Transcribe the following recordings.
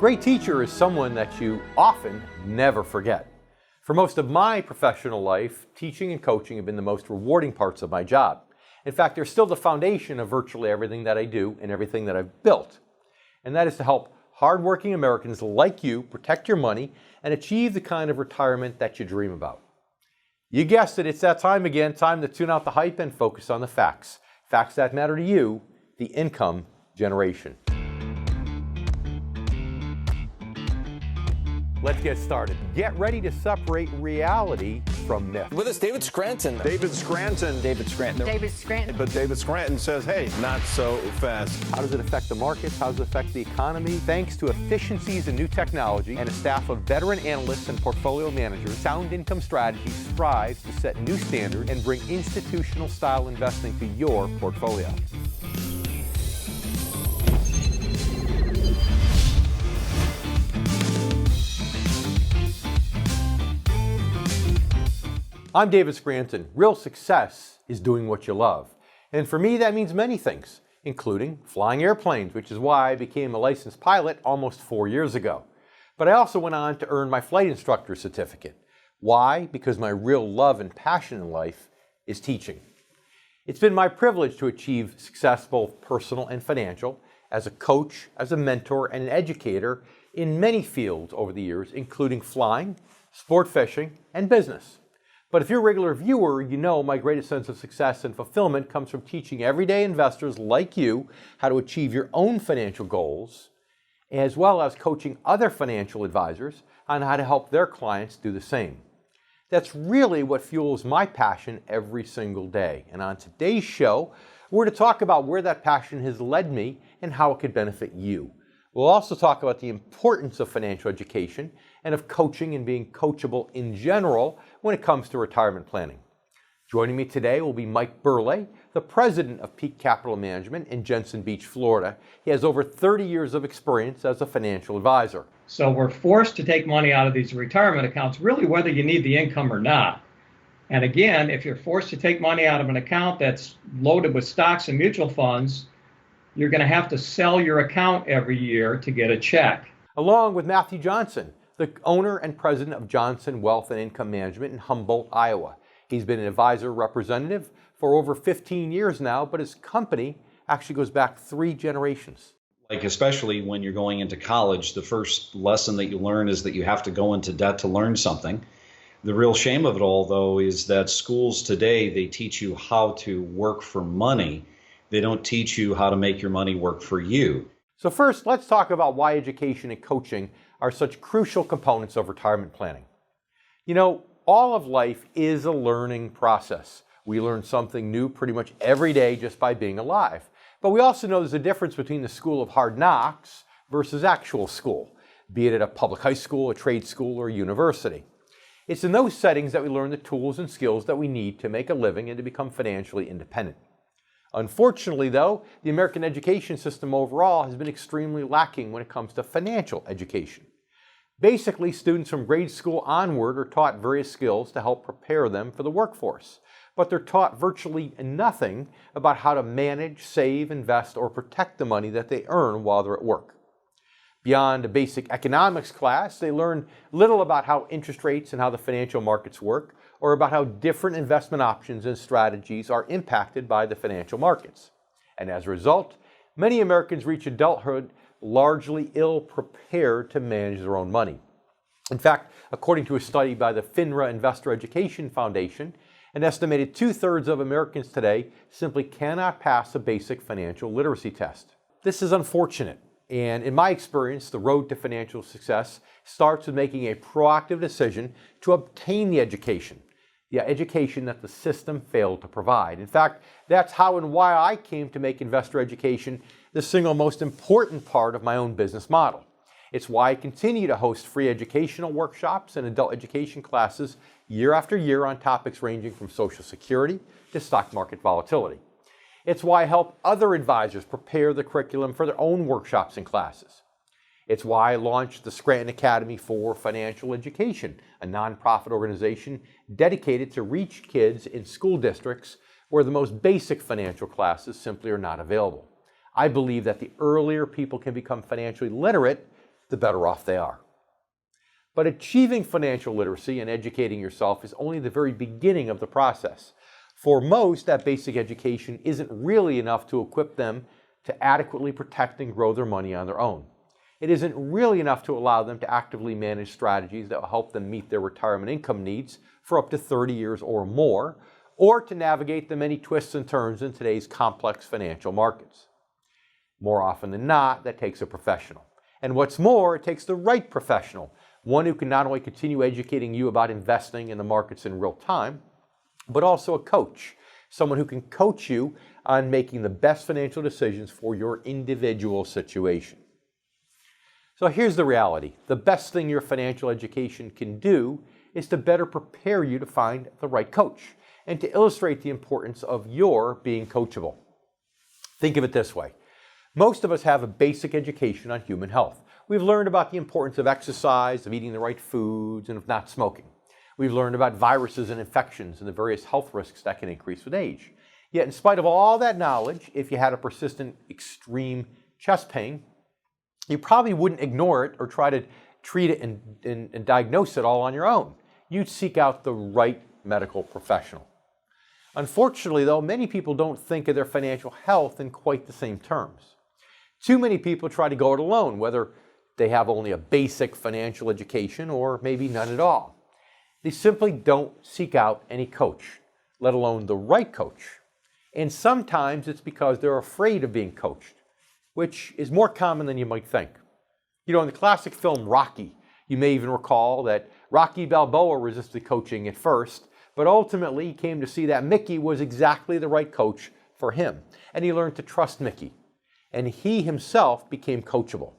great teacher is someone that you often never forget. For most of my professional life, teaching and coaching have been the most rewarding parts of my job. In fact, they're still the foundation of virtually everything that I do and everything that I've built. And that is to help hardworking Americans like you protect your money and achieve the kind of retirement that you dream about. You guessed it, it's that time again, time to tune out the hype and focus on the facts. Facts that matter to you, the income generation. Let's get started. Get ready to separate reality from myth. With us, David Scranton. David Scranton. David Scranton. David Scranton. But David Scranton says, hey, not so fast. How does it affect the markets? How does it affect the economy? Thanks to efficiencies in new technology and a staff of veteran analysts and portfolio managers, Sound Income Strategy strives to set new standards and bring institutional style investing to your portfolio. I'm David Scranton. Real success is doing what you love. And for me, that means many things, including flying airplanes, which is why I became a licensed pilot almost 4 years ago. But I also went on to earn my flight instructor certificate. Why? Because my real love and passion in life is teaching. It's been my privilege to achieve success, both personal and financial, as a coach, as a mentor, and an educator in many fields over the years, including flying, sport fishing, and business. But if you're a regular viewer, you know my greatest sense of success and fulfillment comes from teaching everyday investors like you how to achieve your own financial goals, as well as coaching other financial advisors on how to help their clients do the same. That's really what fuels my passion every single day. And on today's show, we're to talk about where that passion has led me and how it could benefit you. We'll also talk about the importance of financial education and of coaching and being coachable in general when it comes to retirement planning. Joining me today will be Mike Burrell, the president of Peak Capital Management in Jensen Beach, Florida. He has over 30 years of experience as a financial advisor. So we're forced to take money out of these retirement accounts, really whether you need the income or not. And again, if you're forced to take money out of an account that's loaded with stocks and mutual funds, you're going to have to sell your account every year to get a check. Along with Matthew Johnson, the owner and president of Johnson Wealth and Income Management in Humboldt, Iowa. He's been an advisor representative for over 15 years now, but his company actually goes back 3 generations. Like especially when you're going into college, the first lesson that you learn is that you have to go into debt to learn something. The real shame of it all, though, is that schools today, they teach you how to work for money. They don't teach you how to make your money work for you. So first, let's talk about why education and coaching are such crucial components of retirement planning. You know, all of life is a learning process. We learn something new pretty much every day just by being alive. But we also know there's a difference between the school of hard knocks versus actual school, be it at a public high school, a trade school, or a university. It's in those settings that we learn the tools and skills that we need to make a living and to become financially independent. Unfortunately, though, the American education system overall has been extremely lacking when it comes to financial education. Basically, students from grade school onward are taught various skills to help prepare them for the workforce, but they're taught virtually nothing about how to manage, save, invest, or protect the money that they earn while they're at work. Beyond a basic economics class, they learn little about how interest rates and how the financial markets work, or about how different investment options and strategies are impacted by the financial markets. And as a result, many Americans reach adulthood largely ill-prepared to manage their own money. In fact, according to a study by the FINRA Investor Education Foundation, an estimated 2/3 of Americans today simply cannot pass a basic financial literacy test. This is unfortunate, and in my experience, the road to financial success starts with making a proactive decision to obtain the education that the system failed to provide. In fact, that's how and why I came to make investor education the single most important part of my own business model. It's why I continue to host free educational workshops and adult education classes year after year on topics ranging from Social Security to stock market volatility. It's why I help other advisors prepare the curriculum for their own workshops and classes. It's why I launched the Scranton Academy for Financial Education, a nonprofit organization dedicated to reach kids in school districts where the most basic financial classes simply are not available. I believe that the earlier people can become financially literate, the better off they are. But achieving financial literacy and educating yourself is only the very beginning of the process. For most, that basic education isn't really enough to equip them to adequately protect and grow their money on their own. It isn't really enough to allow them to actively manage strategies that will help them meet their retirement income needs for up to 30 years or more, or to navigate the many twists and turns in today's complex financial markets. More often than not, that takes a professional. And what's more, it takes the right professional, one who can not only continue educating you about investing in the markets in real time, but also a coach, someone who can coach you on making the best financial decisions for your individual situation. So here's the reality. The best thing your financial education can do is to better prepare you to find the right coach and to illustrate the importance of your being coachable. Think of it this way. Most of us have a basic education on human health. We've learned about the importance of exercise, of eating the right foods, and of not smoking. We've learned about viruses and infections and the various health risks that can increase with age. Yet in spite of all that knowledge, if you had a persistent extreme chest pain, you probably wouldn't ignore it or try to treat it and diagnose it all on your own. You'd seek out the right medical professional. Unfortunately, though, many people don't think of their financial health in quite the same terms. Too many people try to go it alone, whether they have only a basic financial education or maybe none at all. They simply don't seek out any coach, let alone the right coach. And sometimes it's because they're afraid of being coached, which is more common than you might think. You know, in the classic film Rocky, you may even recall that Rocky Balboa resisted coaching at first, but ultimately he came to see that Mickey was exactly the right coach for him, and he learned to trust Mickey, and he himself became coachable.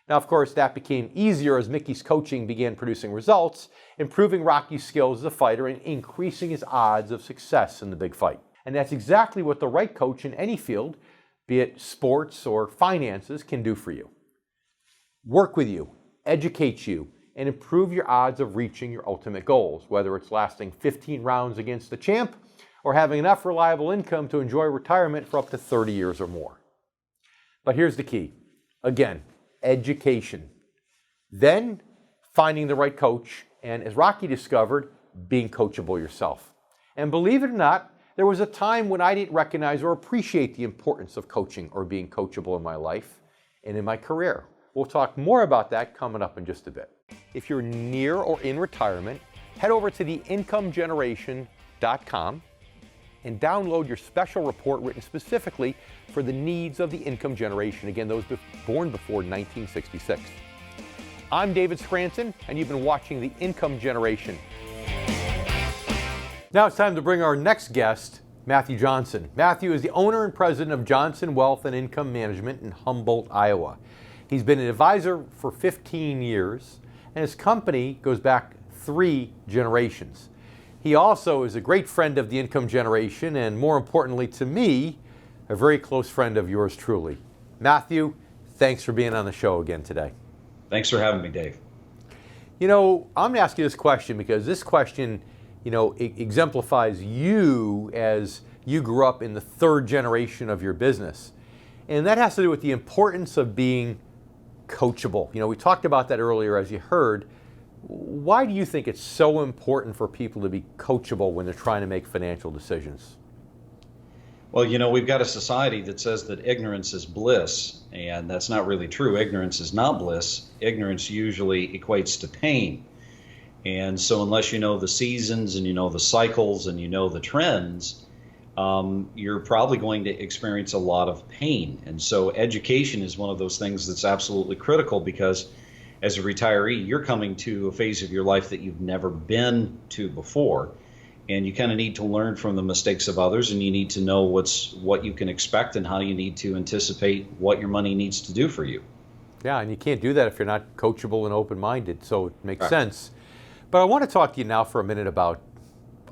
Now, of course, that became easier as Mickey's coaching began producing results, improving Rocky's skills as a fighter and increasing his odds of success in the big fight. And that's exactly what the right coach in any field, be it sports or finances, can do for you. Work with you, educate you, and improve your odds of reaching your ultimate goals, whether it's lasting 15 rounds against the champ or having enough reliable income to enjoy retirement for up to 30 years or more. But here's the key. Again, education. Then finding the right coach, and as Rocky discovered, being coachable yourself. And believe it or not, there was a time when I didn't recognize or appreciate the importance of coaching or being coachable in my life and in my career. We'll talk more about that coming up in just a bit. If you're near or in retirement, head over to theincomegeneration.com and download your special report written specifically for the needs of the income generation, again, those born before 1966. I'm David Scranton, and you've been watching The Income Generation. Now it's time to bring our next guest, Matthew Johnson. Matthew is the owner and president of Johnson Wealth and Income Management in Humboldt, Iowa. He's been an advisor for 15 years, and his company goes back 3 generations. He also is a great friend of the Income Generation, and more importantly to me, a very close friend of yours truly. Matthew, thanks for being on the show again today. Thanks for having me, Dave. You know, I'm going to ask you this question because this question, exemplifies you as you grew up in the 3rd generation of your business. And that has to do with the importance of being coachable. You know, we talked about that earlier, as you heard. Why do you think it's so important for people to be coachable when they're trying to make financial decisions? Well, we've got a society that says that ignorance is bliss, and that's not really true. Ignorance is not bliss. Ignorance usually equates to pain. And so unless you know the seasons and you know the cycles and you know the trends, you're probably going to experience a lot of pain. And so education is one of those things that's absolutely critical, because as a retiree, you're coming to a phase of your life that you've never been to before. And you kind of need to learn from the mistakes of others, and you need to know what you can expect and how you need to anticipate what your money needs to do for you. Yeah, and you can't do that if you're not coachable and open-minded, so it makes sense. But I want to talk to you now for a minute about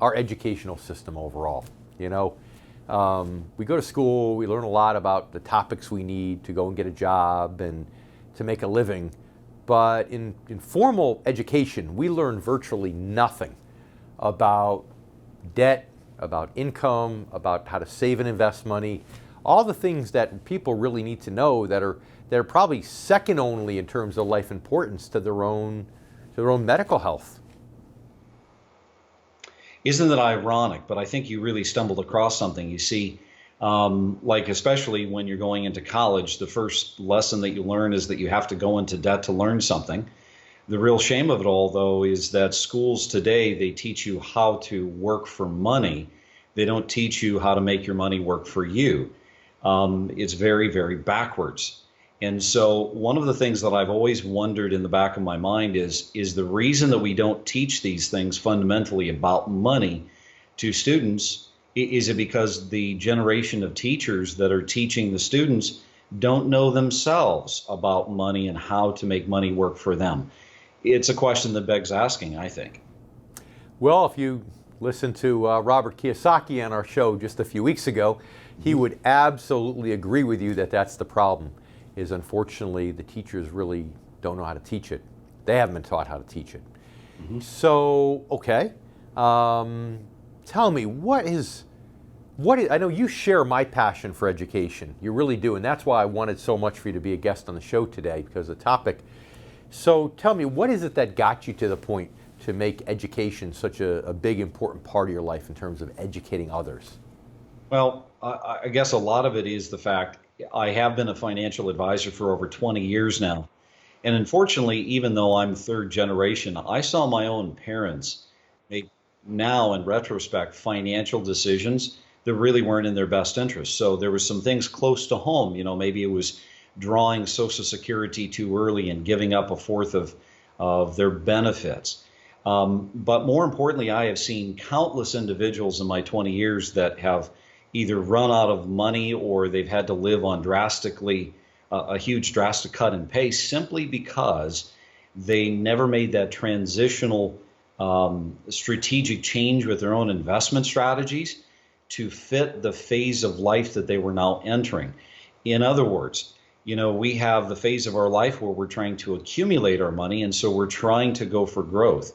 our educational system overall. We go to school, we learn a lot about the topics we need to go and get a job and to make a living. But in formal education, we learn virtually nothing about debt, about income, about how to save and invest money, all the things that people really need to know that are that are probably second only in terms of life importance to their own medical health. Isn't that ironic? But I think you really stumbled across something. You see, like especially when you're going into college, the first lesson that you learn is that you have to go into debt to learn something. The real shame of it all, though, is that schools today, they teach you how to work for money. They don't teach you how to make your money work for you. It's very, very backwards. And so one of the things that I've always wondered in the back of my mind is the reason that we don't teach these things fundamentally about money to students, is it because the generation of teachers that are teaching the students don't know themselves about money and how to make money work for them? It's a question that begs asking, I think. Well, if you listened to Robert Kiyosaki on our show just a few weeks ago, he would absolutely agree with you that that's the problem. Is unfortunately the teachers really don't know how to teach it. They haven't been taught how to teach it. Mm-hmm. So, okay, tell me, what is, I know you share my passion for education. You really do, and that's why I wanted so much for you to be a guest on the show today, because of the topic. So tell me, what is it that got you to the point to make education such a big, important part of your life in terms of educating others? Well, I guess a lot of it is the fact I have been a financial advisor for over 20 years now. And unfortunately, even though I'm third generation, I saw my own parents make, now in retrospect, financial decisions that really weren't in their best interest. So there was some things close to home. You know, maybe it was drawing Social Security too early and giving up a fourth of their benefits. But more importantly, I have seen countless individuals in my 20 years that have either run out of money or they've had to live on a huge drastic cut in pay simply because they never made that transitional strategic change with their own investment strategies to fit the phase of life that they were now entering. In other words, you know, we have the phase of our life where we're trying to accumulate our money, and so we're trying to go for growth.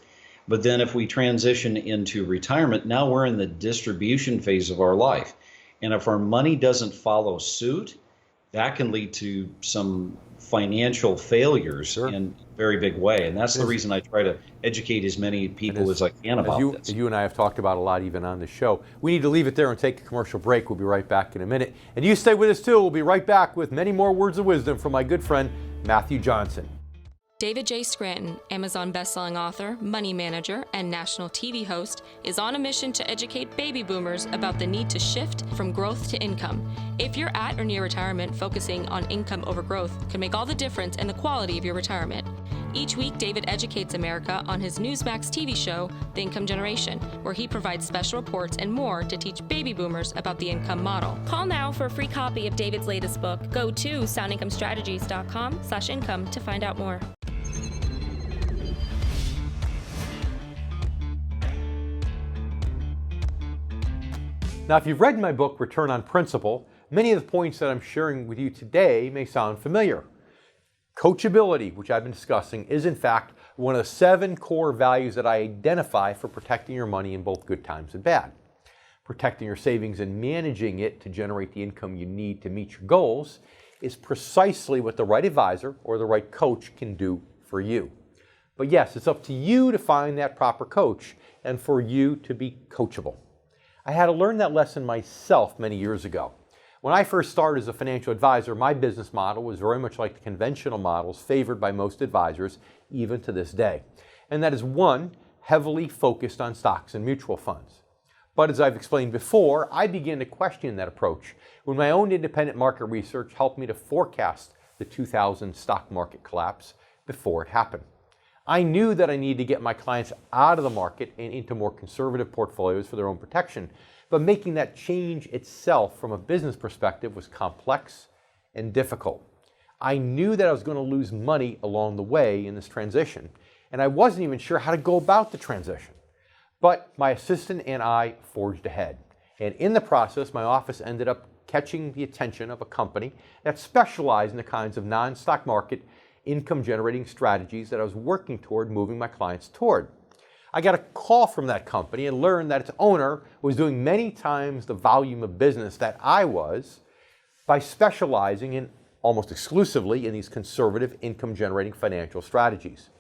But then if we transition into retirement, now we're in the distribution phase of our life. And if our money doesn't follow suit, that can lead to some financial failures in a very big way. And that's the reason I try to educate as many people as I can about this. As you and I have talked about a lot even on the show. We need to leave it there and take a commercial break. We'll be right back in a minute. And you stay with us too. We'll be right back with many more words of wisdom from my good friend, Matthew Johnson. David J. Scranton, Amazon bestselling author, money manager, and national TV host, is on a mission to educate baby boomers about the need to shift from growth to income. If you're at or near retirement, focusing on income over growth can make all the difference in the quality of your retirement. Each week, David educates America on his Newsmax TV show, The Income Generation, where he provides special reports and more to teach baby boomers about the income model. Call now for a free copy of David's latest book. Go to soundincomestrategies.com/income to find out more. Now, if you've read my book, Return on Principle, many of the points that I'm sharing with you today may sound familiar. Coachability, which I've been discussing, is in fact one of the 7 core values that I identify for protecting your money in both good times and bad. Protecting your savings and managing it to generate the income you need to meet your goals is precisely what the right advisor or the right coach can do for you. But yes, it's up to you to find that proper coach and for you to be coachable. I had to learn that lesson myself many years ago. When I first started as a financial advisor, my business model was very much like the conventional models favored by most advisors, even to this day. And that is one, heavily focused on stocks and mutual funds. But as I've explained before, I began to question that approach when my own independent market research helped me to forecast the 2000 stock market collapse before it happened. I knew that I needed to get my clients out of the market and into more conservative portfolios for their own protection, but making that change itself from a business perspective was complex and difficult. I knew that I was going to lose money along the way in this transition, and I wasn't even sure how to go about the transition. But my assistant and I forged ahead, and in the process, my office ended up catching the attention of a company that specialized in the kinds of non-stock market income-generating strategies that I was working toward moving my clients toward. I got a call from that company and learned that its owner was doing many times the volume of business that I was by specializing in almost exclusively in these conservative income-generating financial strategies.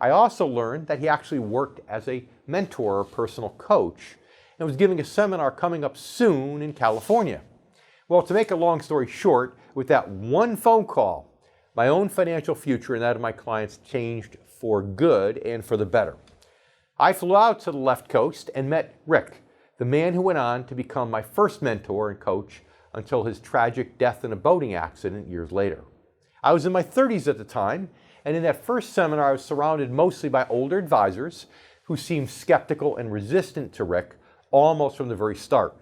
I also learned that he actually worked as a mentor or personal coach and was giving a seminar coming up soon in California. Well, to make a long story short, with that one phone call, my own financial future and that of my clients changed for good and for the better. I flew out to the left coast and met Rick, the man who went on to become my first mentor and coach until his tragic death in a boating accident years later. I was in my 30s at the time, and in that first seminar I was surrounded mostly by older advisors who seemed skeptical and resistant to Rick almost from the very start.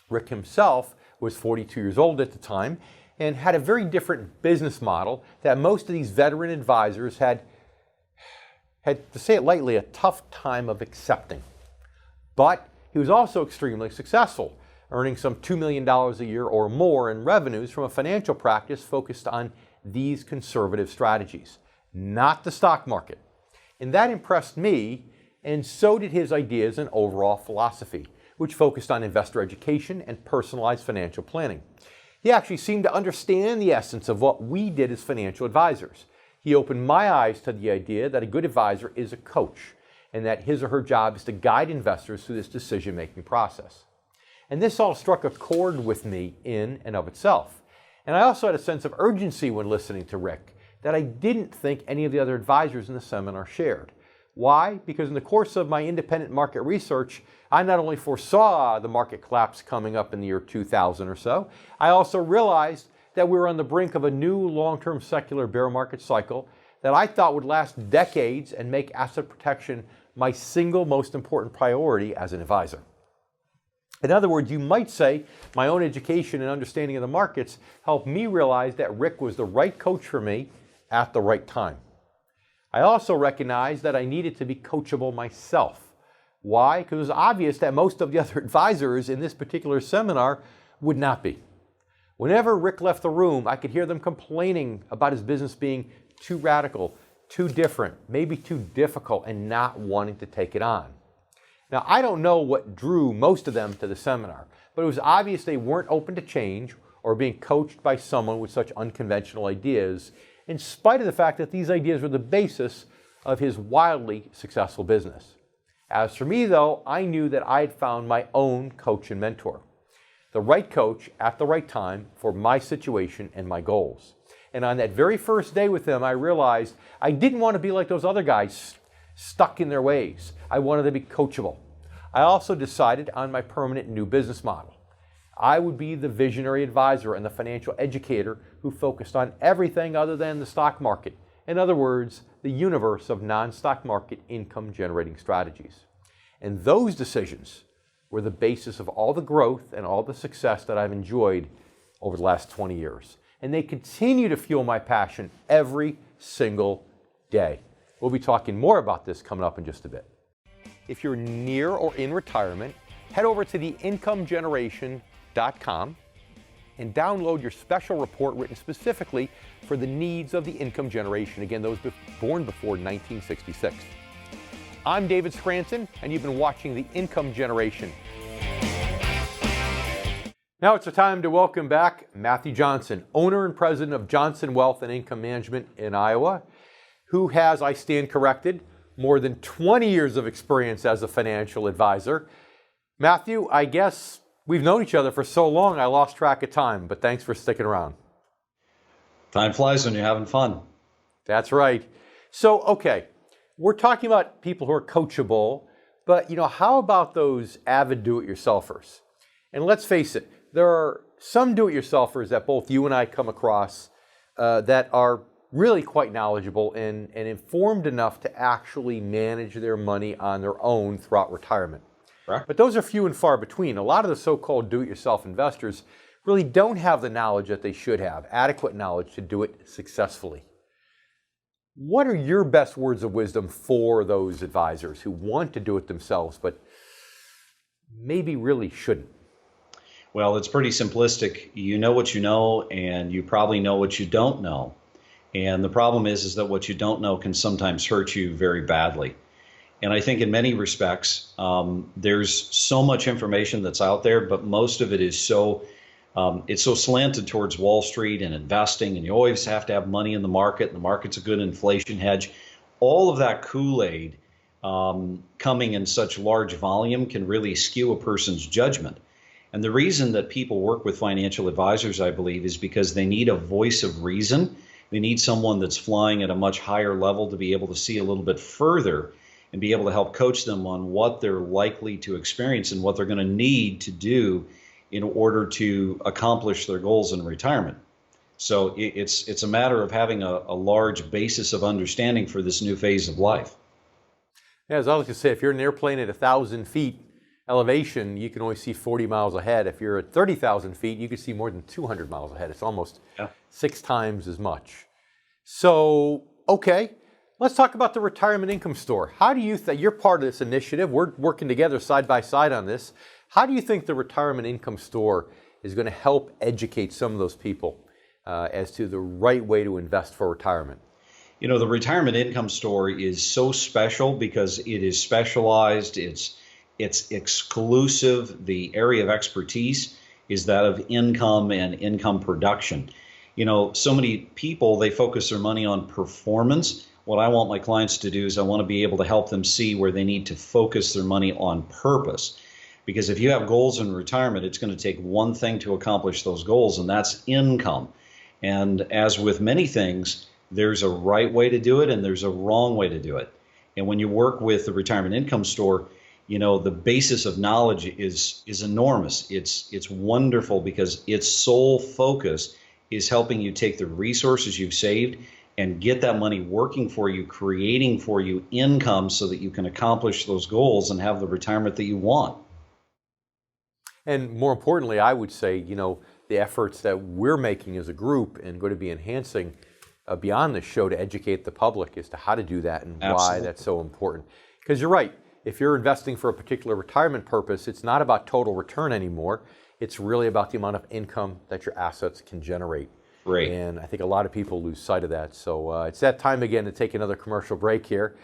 Rick himself was 42 years old at the time and had a very different business model that most of these veteran advisors had, to say it lightly, a tough time of accepting. But he was also extremely successful, earning some $2 million a year or more in revenues from a financial practice focused on these conservative strategies, not the stock market. And that impressed me, and so did his ideas and overall philosophy, which focused on investor education and personalized financial planning. He actually seemed to understand the essence of what we did as financial advisors. He opened my eyes to the idea that a good advisor is a coach, and that his or her job is to guide investors through this decision-making process. And this all struck a chord with me in and of itself. And I also had a sense of urgency when listening to Rick that I didn't think any of the other advisors in the seminar shared. Why? Because in the course of my independent market research, I not only foresaw the market collapse coming up in the year 2000 or so, I also realized that we were on the brink of a new long-term secular bear market cycle that I thought would last decades and make asset protection my single most important priority as an advisor. In other words, you might say my own education and understanding of the markets helped me realize that Rick was the right coach for me at the right time. I also recognized that I needed to be coachable myself. Why? Because it was obvious that most of the other advisors in this particular seminar would not be. Whenever Rick left the room, I could hear them complaining about his business being too radical, too different, maybe too difficult, and not wanting to take it on. Now, I don't know what drew most of them to the seminar, but it was obvious they weren't open to change or being coached by someone with such unconventional ideas, in spite of the fact that these ideas were the basis of his wildly successful business. As for me, though, I knew that I had found my own coach and mentor, the right coach at the right time for my situation and my goals. And on that very first day with them, I realized I didn't want to be like those other guys stuck in their ways. I wanted to be coachable. I also decided on my permanent new business model. I would be the visionary advisor and the financial educator who focused on everything other than the stock market. In other words, the universe of non-stock market income-generating strategies. And those decisions were the basis of all the growth and all the success that I've enjoyed over the last 20 years. And they continue to fuel my passion every single day. We'll be talking more about this coming up in just a bit. If you're near or in retirement, head over to theincomegeneration.com and download your special report written specifically for the needs of the income generation, again, those born before 1966. I'm David Scranton, and you've been watching The Income Generation. Now it's the time to welcome back Matthew Johnson, owner and president of Johnson Wealth and Income Management in Iowa, who has, I stand corrected, more than 20 years of experience as a financial advisor. Matthew, I guess we've known each other for so long I lost track of time, but thanks for sticking around. Time flies when you're having fun. That's right. So, okay, we're talking about people who are coachable, but how about those avid do-it-yourselfers? And let's face it, there are some do-it-yourselfers that both you and I come across that are really quite knowledgeable and informed enough to actually manage their money on their own throughout retirement. Right. But those are few and far between. A lot of the so-called do-it-yourself investors really don't have the knowledge that they should have, adequate knowledge to do it successfully. What are your best words of wisdom for those advisors who want to do it themselves but maybe really shouldn't? Well, it's pretty simplistic. You know what you know, and you probably know what you don't know. And the problem is that what you don't know can sometimes hurt you very badly. And I think in many respects, there's so much information that's out there, but most of it is so It's so slanted towards Wall Street and investing, and you always have to have money in the market, and the market's a good inflation hedge. All of that Kool-Aid coming in such large volume can really skew a person's judgment. And the reason that people work with financial advisors, I believe, is because they need a voice of reason. They need someone that's flying at a much higher level to be able to see a little bit further and be able to help coach them on what they're likely to experience and what they're going to need to do in order to accomplish their goals in retirement. So it's a matter of having a large basis of understanding for this new phase of life. Yeah, as I like to say, if you're in an airplane at 1,000 feet elevation, you can only see 40 miles ahead. If you're at 30,000 feet, you can see more than 200 miles ahead. It's almost 6 times as much. So, okay, let's talk about the retirement income store. How do you think, you're part of this initiative, we're working together side by side on this. How do you think the retirement income store is going to help educate some of those people as to the right way to invest for retirement? You know, the retirement income store is so special because it is specialized, it's exclusive. The area of expertise is that of income and income production. You know, so many people, they focus their money on performance. What I want my clients to do is I want to be able to help them see where they need to focus their money on purpose. Because if you have goals in retirement, it's going to take one thing to accomplish those goals, and that's income. And as with many things, there's a right way to do it and there's a wrong way to do it. And when you work with the retirement income store, you know, the basis of knowledge is enormous. It's wonderful because its sole focus is helping you take the resources you've saved and get that money working for you, creating for you income so that you can accomplish those goals and have the retirement that you want. And more importantly, I would say, you know, the efforts that we're making as a group and going to be enhancing beyond this show to educate the public as to how to do that and why that's so important. Because you're right, if you're investing for a particular retirement purpose, it's not about total return anymore. It's really about the amount of income that your assets can generate. Right. And I think a lot of people lose sight of that. So it's that time again to take another commercial break here.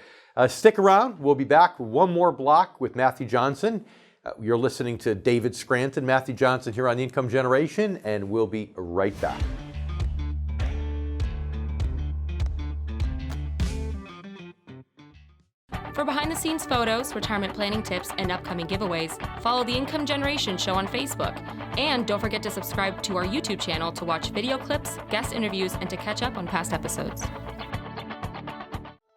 Stick around. We'll be back with one more block with Matthew Johnson. You're listening to David Scranton, Matthew Johnson here on The Income Generation, and we'll be right back. For behind-the-scenes photos, retirement planning tips, and upcoming giveaways, follow The Income Generation Show on Facebook. And don't forget to subscribe to our YouTube channel to watch video clips, guest interviews, and to catch up on past episodes.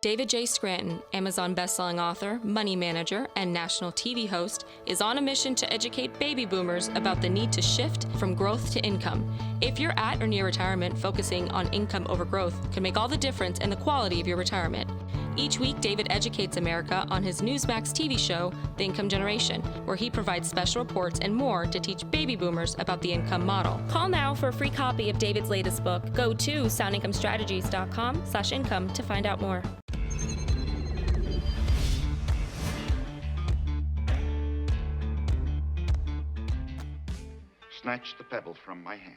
David J. Scranton, Amazon bestselling author, money manager, and national TV host, is on a mission to educate baby boomers about the need to shift from growth to income. If you're at or near retirement, focusing on income over growth can make all the difference in the quality of your retirement. Each week, David educates America on his Newsmax TV show, The Income Generation, where he provides special reports and more to teach baby boomers about the income model. Call now for a free copy of David's latest book. Go to soundincomestrategies.com/income to find out more. Snatch the pebble from my hand.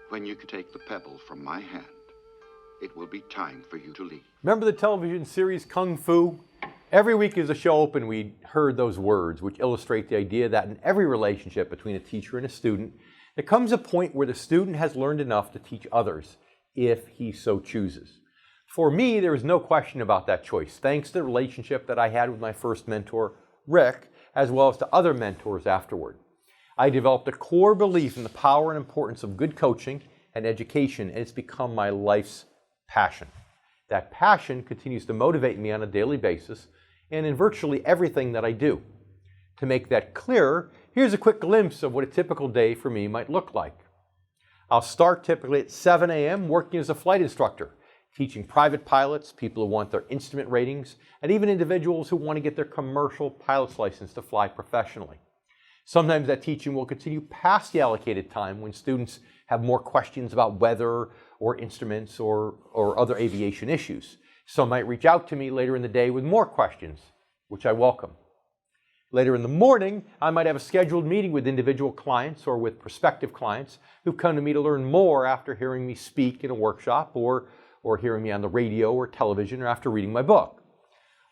When you take the pebble from my hand, it will be time for you to leave. Remember the television series Kung Fu? Every week as the show opened, we heard those words, which illustrate the idea that in every relationship between a teacher and a student, there comes a point where the student has learned enough to teach others, if he so chooses. For me, there was no question about that choice, thanks to the relationship that I had with my first mentor, Rick, as well as to other mentors afterward. I developed a core belief in the power and importance of good coaching and education, and it's become my life's passion. That passion continues to motivate me on a daily basis and in virtually everything that I do. To make that clearer, here's a quick glimpse of what a typical day for me might look like. I'll start typically at 7 a.m. working as a flight instructor, teaching private pilots, people who want their instrument ratings, and even individuals who want to get their commercial pilot's license to fly professionally. Sometimes that teaching will continue past the allocated time when students have more questions about weather or instruments or other aviation issues. Some might reach out to me later in the day with more questions, which I welcome. Later in the morning, I might have a scheduled meeting with individual clients or with prospective clients who've come to me to learn more after hearing me speak in a workshop or hearing me on the radio or television or after reading my book.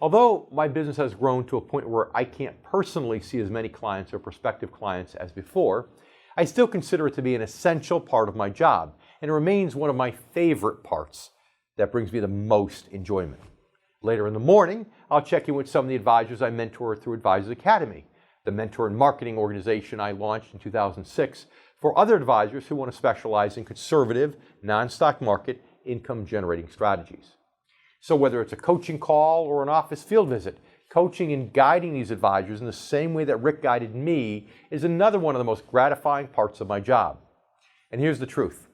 Although my business has grown to a point where I can't personally see as many clients or prospective clients as before, I still consider it to be an essential part of my job, and it remains one of my favorite parts that brings me the most enjoyment. Later in the morning, I'll check in with some of the advisors I mentor through Advisors Academy, the mentor and marketing organization I launched in 2006 for other advisors who want to specialize in conservative, non-stock market, income-generating strategies. So whether it's a coaching call or an office field visit, coaching and guiding these advisors in the same way that Rick guided me is another one of the most gratifying parts of my job. And here's the truth.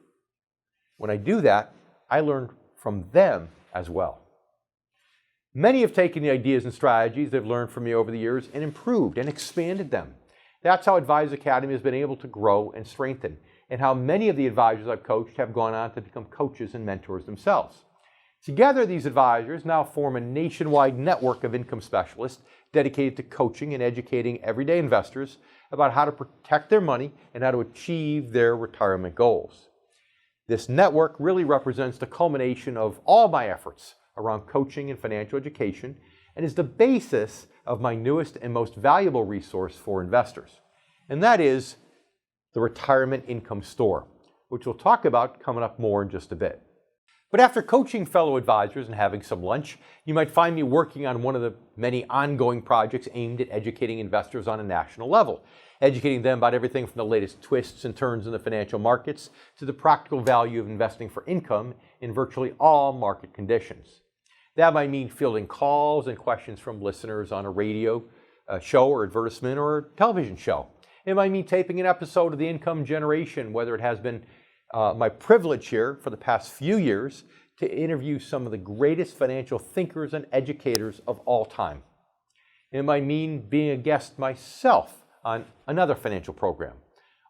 When I do that, I learn from them as well. Many have taken the ideas and strategies they've learned from me over the years and improved and expanded them. That's how Advisors Academy has been able to grow and strengthen, and how many of the advisors I've coached have gone on to become coaches and mentors themselves. Together, these advisors now form a nationwide network of income specialists dedicated to coaching and educating everyday investors about how to protect their money and how to achieve their retirement goals. This network really represents the culmination of all my efforts around coaching and financial education and is the basis of my newest and most valuable resource for investors. And that is the Retirement Income Store, which we'll talk about coming up more in just a bit. But after coaching fellow advisors and having some lunch, you might find me working on one of the many ongoing projects aimed at educating investors on a national level, educating them about everything from the latest twists and turns in the financial markets to the practical value of investing for income in virtually all market conditions. That might mean fielding calls and questions from listeners on a radio show or advertisement or television show. It might mean taping an episode of The Income Generation, whether it has been my privilege here for the past few years to interview some of the greatest financial thinkers and educators of all time. It might mean being a guest myself on another financial program,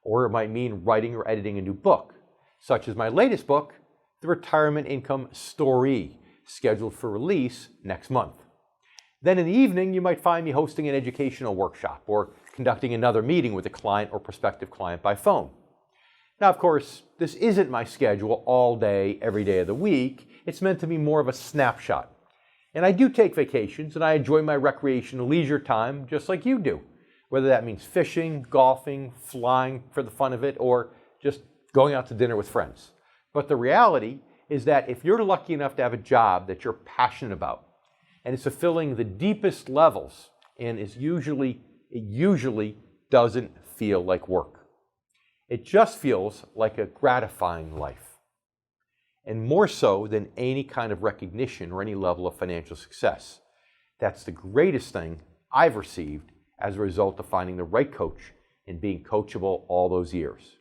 or it might mean writing or editing a new book, such as my latest book, The Retirement Income Story, scheduled for release next month. Then in the evening, you might find me hosting an educational workshop or conducting another meeting with a client or prospective client by phone. Now, of course, this isn't my schedule all day, every day of the week. It's meant to be more of a snapshot. And I do take vacations, and I enjoy my recreation and leisure time just like you do, whether that means fishing, golfing, flying for the fun of it, or just going out to dinner with friends. But the reality is that if you're lucky enough to have a job that you're passionate about, and it's fulfilling the deepest levels, and it usually doesn't feel like work. It just feels like a gratifying life, and more so than any kind of recognition or any level of financial success. That's the greatest thing I've received as a result of finding the right coach and being coachable all those years.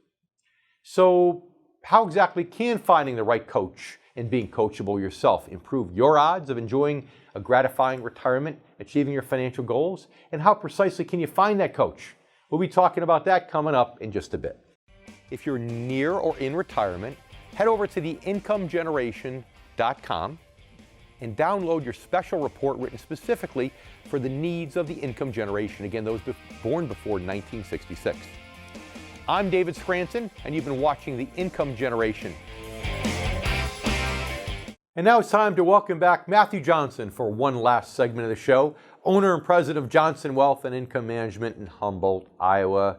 So how exactly can finding the right coach and being coachable yourself improve your odds of enjoying a gratifying retirement, achieving your financial goals? And how precisely can you find that coach? We'll be talking about that coming up in just a bit. If you're near or in retirement, head over to theincomegeneration.com and download your special report written specifically for the needs of the income generation, again, those born before 1966. I'm David Scranton, and you've been watching The Income Generation. And now it's time to welcome back Matthew Johnson for one last segment of the show, owner and president of Johnson Wealth and Income Management in Humboldt, Iowa.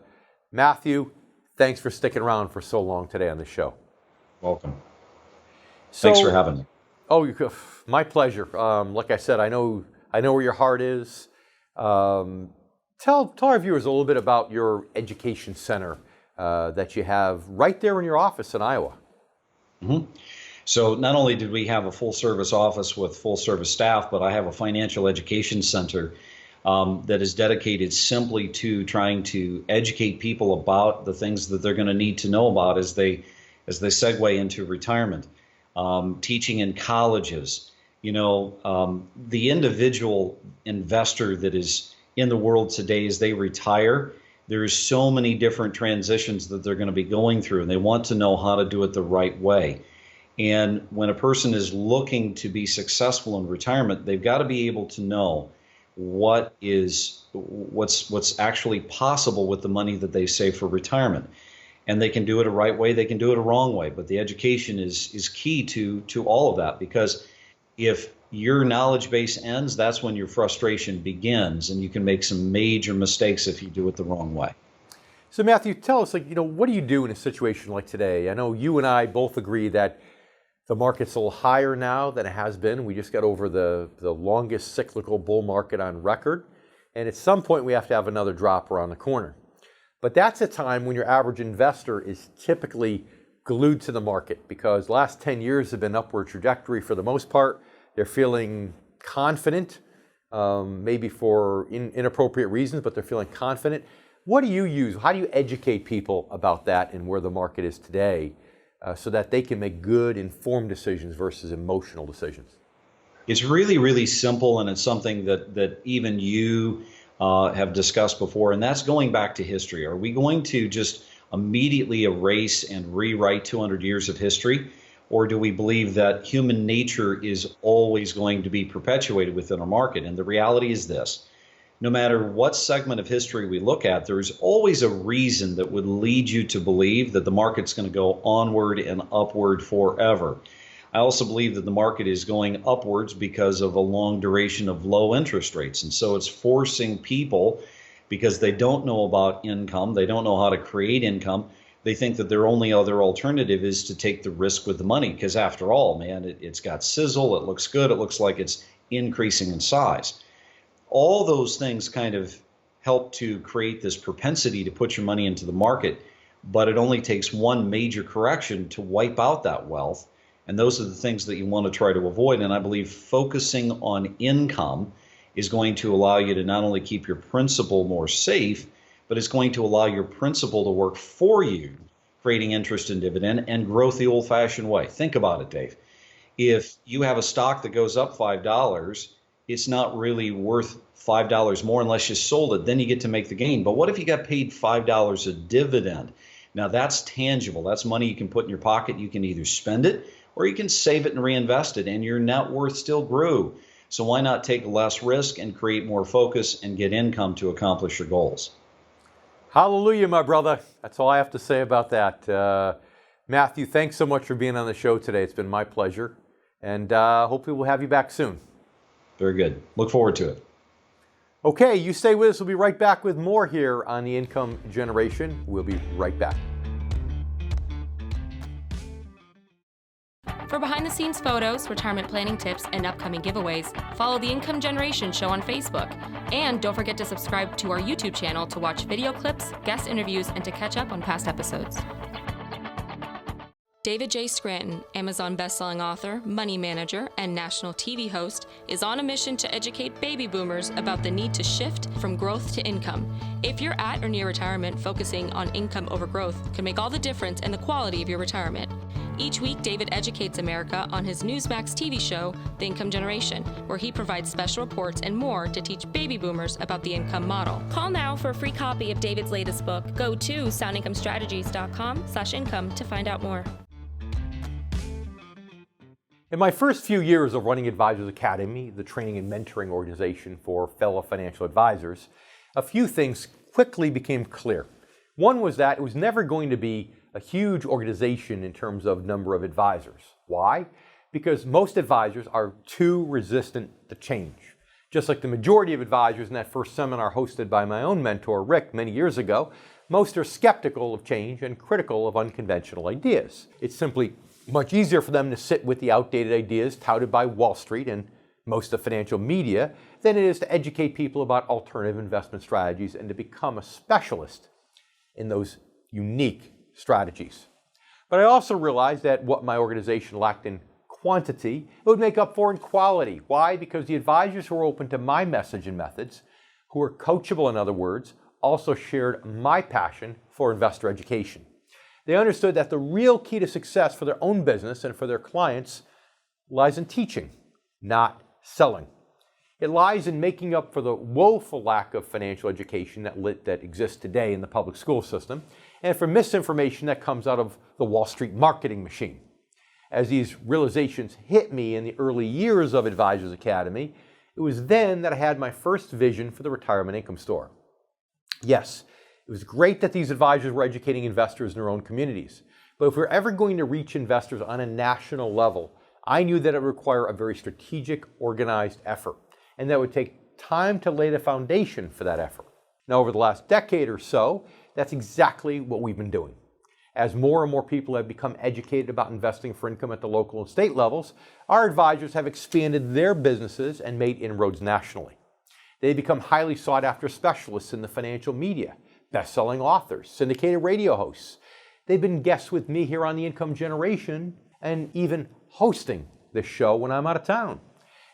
Matthew, thanks for sticking around for so long today on the show. Welcome. Thanks for having me. Oh, my pleasure. Like I said, I know where your heart is. Tell our viewers a little bit about your education center that you have right there in your office in Iowa. Mm-hmm. So not only did we have a full-service office with full-service staff, but I have a financial education center that is dedicated simply to trying to educate people about the things that they're going to need to know about as they segue into retirement. Teaching in colleges, the individual investor that is in the world today as they retire, there's so many different transitions that they're going to be going through, and they want to know how to do it the right way. And when a person is looking to be successful in retirement, they've got to be able to know what's actually possible with the money that they save for retirement. And they can do it a right way, they can do it a wrong way. But the education is key to all of that, because if your knowledge base ends, that's when your frustration begins, and you can make some major mistakes if you do it the wrong way. So Matthew, tell us, what do you do in a situation like today? I know you and I both agree that the market's a little higher now than it has been. We just got over the longest cyclical bull market on record. And at some point, we have to have another drop around the corner. But that's a time when your average investor is typically glued to the market, because the last 10 years have been upward trajectory for the most part. They're feeling confident, maybe for inappropriate reasons, but they're feeling confident. What do you use? How do you educate people about that and where the market is today so that they can make good, informed decisions versus emotional decisions? It's really, really simple, and it's something that even you have discussed before, and that's going back to history. Are we going to just immediately erase and rewrite 200 years of history, or do we believe that human nature is always going to be perpetuated within our market? And the reality is this: no matter what segment of history we look at, there's always a reason that would lead you to believe that the market's going to go onward and upward forever. I also believe that the market is going upwards because of a long duration of low interest rates. And so it's forcing people, because they don't know about income, they don't know how to create income, they think that their only other alternative is to take the risk with the money. Because after all, man, it's got sizzle, it looks good, it looks like it's increasing in size. All those things kind of help to create this propensity to put your money into the market, but it only takes one major correction to wipe out that wealth. And those are the things that you want to try to avoid. And I believe focusing on income is going to allow you to not only keep your principal more safe, but it's going to allow your principal to work for you, creating interest and dividend and growth the old-fashioned way. Think about it, Dave. If you have a stock that goes up $5, it's not really worth $5 more unless you sold it. Then you get to make the gain. But what if you got paid $5 a dividend? Now that's tangible. That's money you can put in your pocket. You can either spend it or you can save it and reinvest it, and your net worth still grew. So why not take less risk and create more focus and get income to accomplish your goals? Hallelujah, my brother. That's all I have to say about that. Matthew, thanks so much for being on the show today. It's been my pleasure, and hopefully we'll have you back soon. Very good. Look forward to it. Okay, you stay with us. We'll be right back with more here on the Income Generation. We'll be right back. For behind-the-scenes photos, retirement planning tips, and upcoming giveaways, follow the Income Generation Show on Facebook. And don't forget to subscribe to our YouTube channel to watch video clips, guest interviews, and to catch up on past episodes. David J. Scranton, Amazon bestselling author, money manager, and national TV host, is on a mission to educate baby boomers about the need to shift from growth to income. If you're at or near retirement, focusing on income over growth can make all the difference in the quality of your retirement. Each week, David educates America on his Newsmax TV show, The Income Generation, where he provides special reports and more to teach baby boomers about the income model. Call now for a free copy of David's latest book. Go to soundincomestrategies.com/income to find out more. In my first few years of running Advisors Academy, the training and mentoring organization for fellow financial advisors, a few things quickly became clear. One was that it was never going to be a huge organization in terms of number of advisors. Why? Because most advisors are too resistant to change. Just like the majority of advisors in that first seminar hosted by my own mentor, Rick, many years ago, most are skeptical of change and critical of unconventional ideas. It's simply much easier for them to sit with the outdated ideas touted by Wall Street and most of financial media than it is to educate people about alternative investment strategies and to become a specialist in those unique strategies. But I also realized that what my organization lacked in quantity, it would make up for in quality. Why? Because the advisors who were open to my message and methods, who were coachable in other words, also shared my passion for investor education. They understood that the real key to success for their own business and for their clients lies in teaching, not selling. It lies in making up for the woeful lack of financial education that exists today in the public school system, and for misinformation that comes out of the Wall Street marketing machine. As these realizations hit me in the early years of Advisors Academy, it was then that I had my first vision for the retirement income store. Yes, it was great that these advisors were educating investors in their own communities, but if we're ever going to reach investors on a national level, I knew that it would require a very strategic, organized effort, and that it would take time to lay the foundation for that effort. Now, over the last decade or so, that's exactly what we've been doing. As more and more people have become educated about investing for income at the local and state levels, our advisors have expanded their businesses and made inroads nationally. They've become highly sought after specialists in the financial media, best-selling authors, syndicated radio hosts. They've been guests with me here on The Income Generation and even hosting this show when I'm out of town.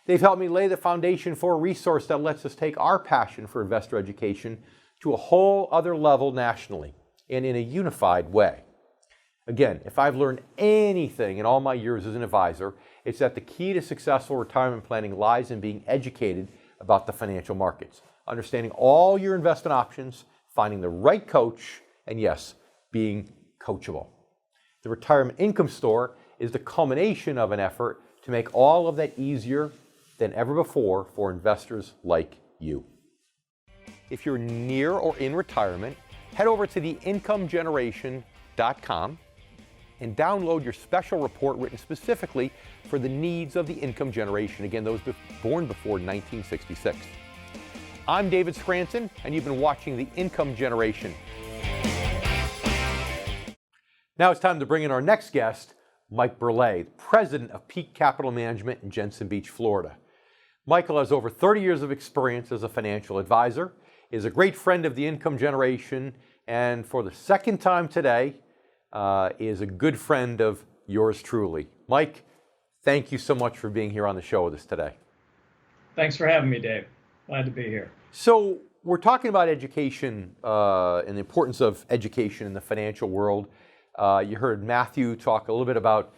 They've helped me lay the foundation for a resource that lets us take our passion for investor education to a whole other level nationally and in a unified way. Again, if I've learned anything in all my years as an advisor, it's that the key to successful retirement planning lies in being educated about the financial markets, understanding all your investment options, finding the right coach, and yes, being coachable. The Retirement Income Store is the culmination of an effort to make all of that easier than ever before for investors like you. If you're near or in retirement, head over to theincomegeneration.com and download your special report written specifically for the needs of the income generation, again, those born before 1966. I'm David Scranton, and you've been watching The Income Generation. Now it's time to bring in our next guest, Mike Burrell, president of Peak Capital Management in Jensen Beach, Florida. Michael has over 30 years of experience as a financial advisor, is a great friend of the Income Generation, and for the second time today, is a good friend of yours truly. Mike, thank you so much for being here on the show with us today. Thanks for having me, Dave. Glad to be here. So we're talking about education and the importance of education in the financial world. You heard Matthew talk a little bit about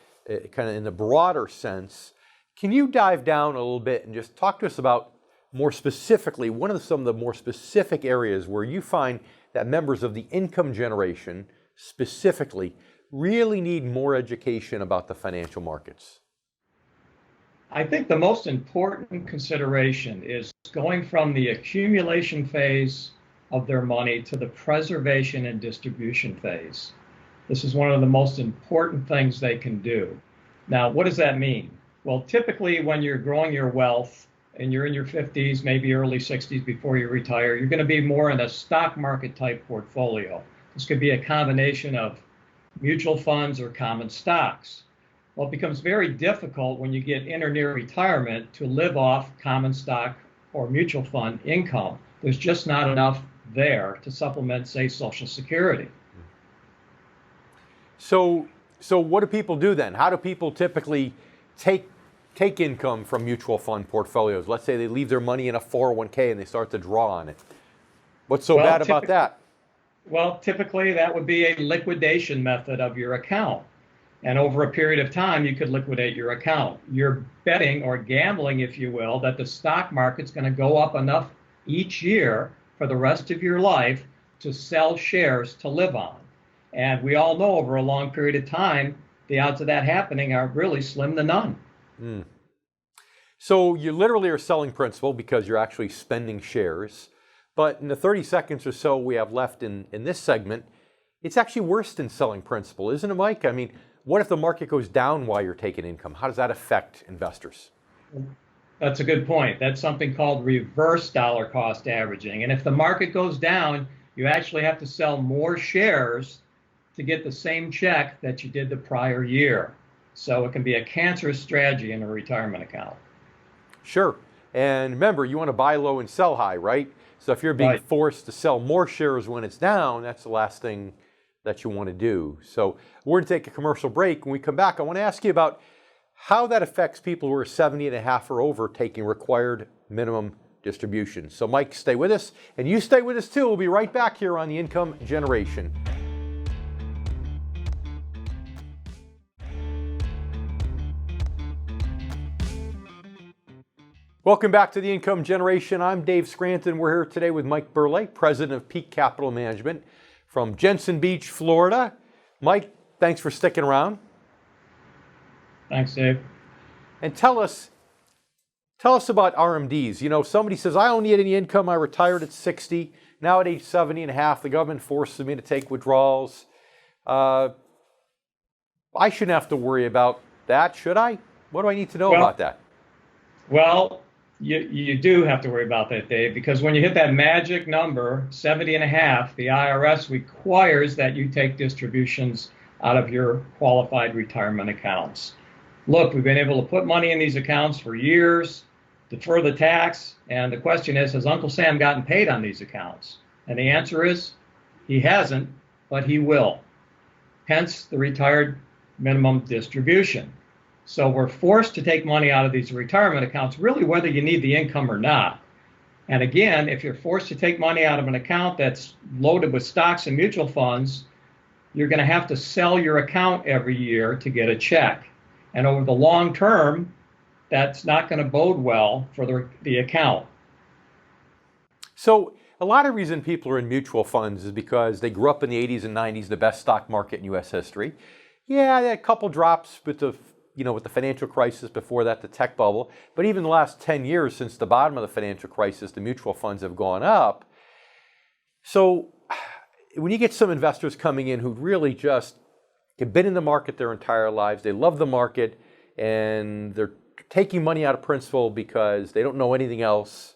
kind of in the broader sense. Can you dive down a little bit and just talk to us about more specifically, some of the more specific areas where you find that members of the income generation specifically really need more education about the financial markets? I think the most important consideration is going from the accumulation phase of their money to the preservation and distribution phase. This is one of the most important things they can do. Now, what does that mean? Well, typically when you're growing your wealth and you're in your 50s, maybe early 60s before you retire, you're going to be more in a stock market type portfolio. This could be a combination of mutual funds or common stocks. Well, it becomes very difficult when you get in or near retirement to live off common stock or mutual fund income. There's just not enough there to supplement, say, Social Security. So what do people do then? How do people typically take income from mutual fund portfolios? Let's say they leave their money in a 401k and they start to draw on it. What's so bad about that? Well, typically that would be a liquidation method of your account. And over a period of time, you could liquidate your account. You're betting or gambling, if you will, that the stock market's going to go up enough each year for the rest of your life to sell shares to live on. And we all know over a long period of time, the odds of that happening are really slim to none. Mm. So you literally are selling principal because you're actually spending shares. But in the 30 seconds or so we have left in this segment, it's actually worse than selling principal, isn't it, Mike? I mean, what if the market goes down while you're taking income? How does that affect investors? That's a good point. That's something called reverse dollar cost averaging. And if the market goes down, you actually have to sell more shares to get the same check that you did the prior year. So it can be a cancerous strategy in a retirement account. Sure. And remember, you want to buy low and sell high, right? So if you're being forced to sell more shares when it's down, that's the last thing that you want to do. So we're going to take a commercial break. When we come back, I want to ask you about how that affects people who are 70 and a half or over taking required minimum distributions. So Mike, stay with us, and you stay with us too. We'll be right back here on The Income Generation. Welcome back to The Income Generation. I'm Dave Scranton. We're here today with Mike Burrell, president of Peak Capital Management from Jensen Beach, Florida. Mike, thanks for sticking around. Thanks, Dave. And tell us about RMDs. You know, somebody says, I don't need any income. I retired at 60. Now at age 70 and a half, the government forces me to take withdrawals. I shouldn't have to worry about that, should I? What do I need to know Well, about that? Well, you do have to worry about that, Dave, because when you hit that magic number, 70 and a half, the IRS requires that you take distributions out of your qualified retirement accounts. Look, we've been able to put money in these accounts for years, defer the tax, and the question is, has Uncle Sam gotten paid on these accounts? And the answer is, he hasn't, but he will. Hence the retired minimum distribution. So we're forced to take money out of these retirement accounts, really whether you need the income or not. And again, if you're forced to take money out of an account that's loaded with stocks and mutual funds, you're going to have to sell your account every year to get a check. And over the long term, that's not going to bode well for the account. So a lot of reason people are in mutual funds is because they grew up in the 80s and 90s, the best stock market in U.S. history. Yeah, they had a couple drops with the financial crisis, before that the tech bubble. But even the last 10 years since the bottom of the financial crisis, the mutual funds have gone up. So when you get some investors coming in who really just have been in the market their entire lives, they love the market, and they're taking money out of principal because they don't know anything else,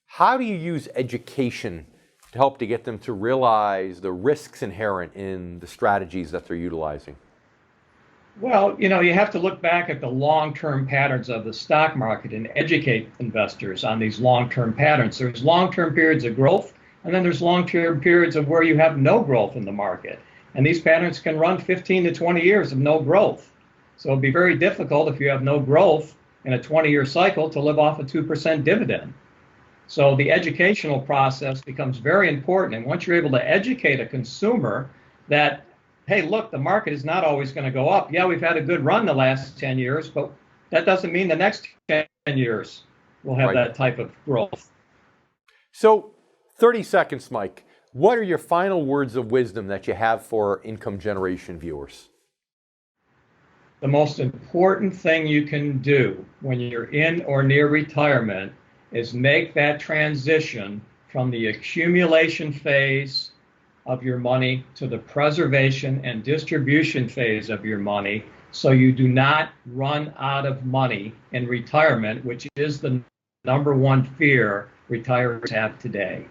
how do you use education to help to get them to realize the risks inherent in the strategies that they're utilizing? Well, you have to look back at the long-term patterns of the stock market and educate investors on these long-term patterns. There's long-term periods of growth, and then there's long-term periods of where you have no growth in the market. And these patterns can run 15 to 20 years of no growth. So it'd be very difficult if you have no growth in a 20-year cycle to live off a 2% dividend. So the educational process becomes very important. And once you're able to educate a consumer that, hey, look, the market is not always going to go up. Yeah, we've had a good run the last 10 years, but that doesn't mean the next 10 years will have that type of growth. So 30 seconds, Mike. What are your final words of wisdom that you have for income generation viewers? The most important thing you can do when you're in or near retirement is make that transition from the accumulation phase of your money to the preservation and distribution phase of your money, so you do not run out of money in retirement, which is the number one fear retirees have today.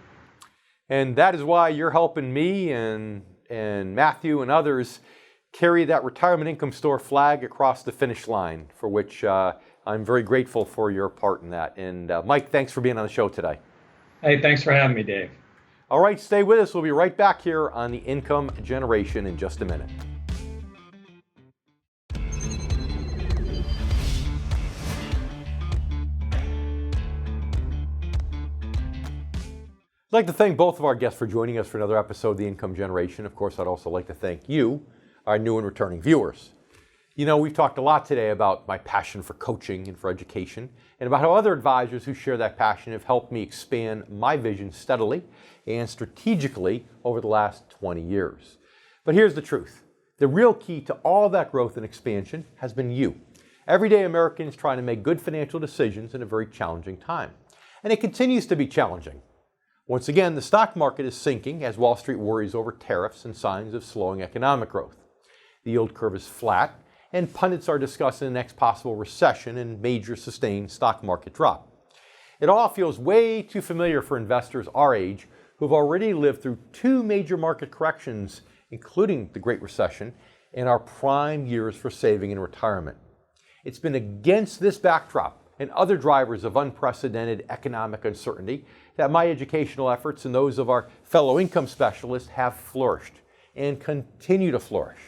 And that is why you're helping me and Matthew and others carry that retirement income store flag across the finish line, for which I'm very grateful for your part in that. And Mike, thanks for being on the show today. Hey, thanks for having me, Dave. All right, stay with us. We'll be right back here on the Income Generation in just a minute. I'd like to thank both of our guests for joining us for another episode of the Income Generation. Of course, I'd also like to thank you, our new and returning viewers. We've talked a lot today about my passion for coaching and for education, and about how other advisors who share that passion have helped me expand my vision steadily and strategically over the last 20 years. But here's the truth. The real key to all that growth and expansion has been you. Everyday Americans trying to make good financial decisions in a very challenging time. And it continues to be challenging. Once again, the stock market is sinking as Wall Street worries over tariffs and signs of slowing economic growth. The yield curve is flat, and pundits are discussing the next possible recession and major sustained stock market drop. It all feels way too familiar for investors our age who've already lived through two major market corrections, including the Great Recession, and our prime years for saving in retirement. It's been against this backdrop and other drivers of unprecedented economic uncertainty that my educational efforts and those of our fellow income specialists have flourished and continue to flourish.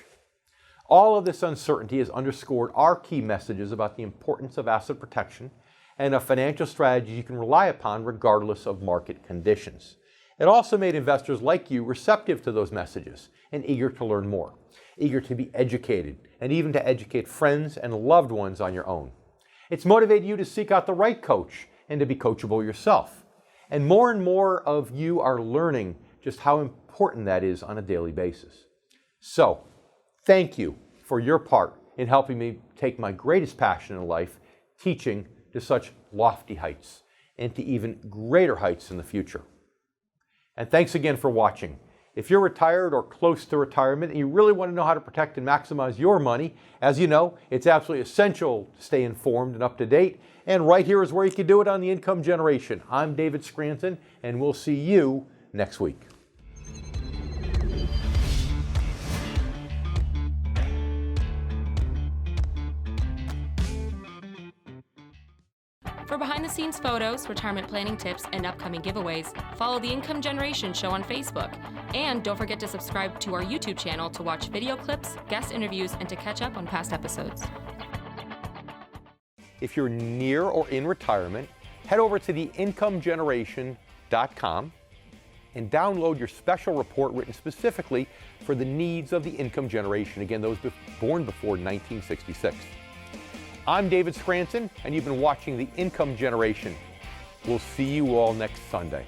All of this uncertainty has underscored our key messages about the importance of asset protection and a financial strategy you can rely upon regardless of market conditions. It also made investors like you receptive to those messages and eager to learn more, eager to be educated, and even to educate friends and loved ones on your own. It's motivated you to seek out the right coach and to be coachable yourself. And more of you are learning just how important that is on a daily basis. So, thank you for your part in helping me take my greatest passion in life, teaching, to such lofty heights and to even greater heights in the future. And thanks again for watching. If you're retired or close to retirement and you really want to know how to protect and maximize your money, as you know, it's absolutely essential to stay informed and up to date. And right here is where you can do it on the income generation. I'm David Scranton, and we'll see you next week. For behind-the-scenes photos, retirement planning tips, and upcoming giveaways, follow the Income Generation Show on Facebook. And don't forget to subscribe to our YouTube channel to watch video clips, guest interviews, and to catch up on past episodes. If you're near or in retirement, head over to theincomegeneration.com and download your special report written specifically for the needs of the income generation, again, those born before 1966. I'm David Scranton, and you've been watching The Income Generation. We'll see you all next Sunday.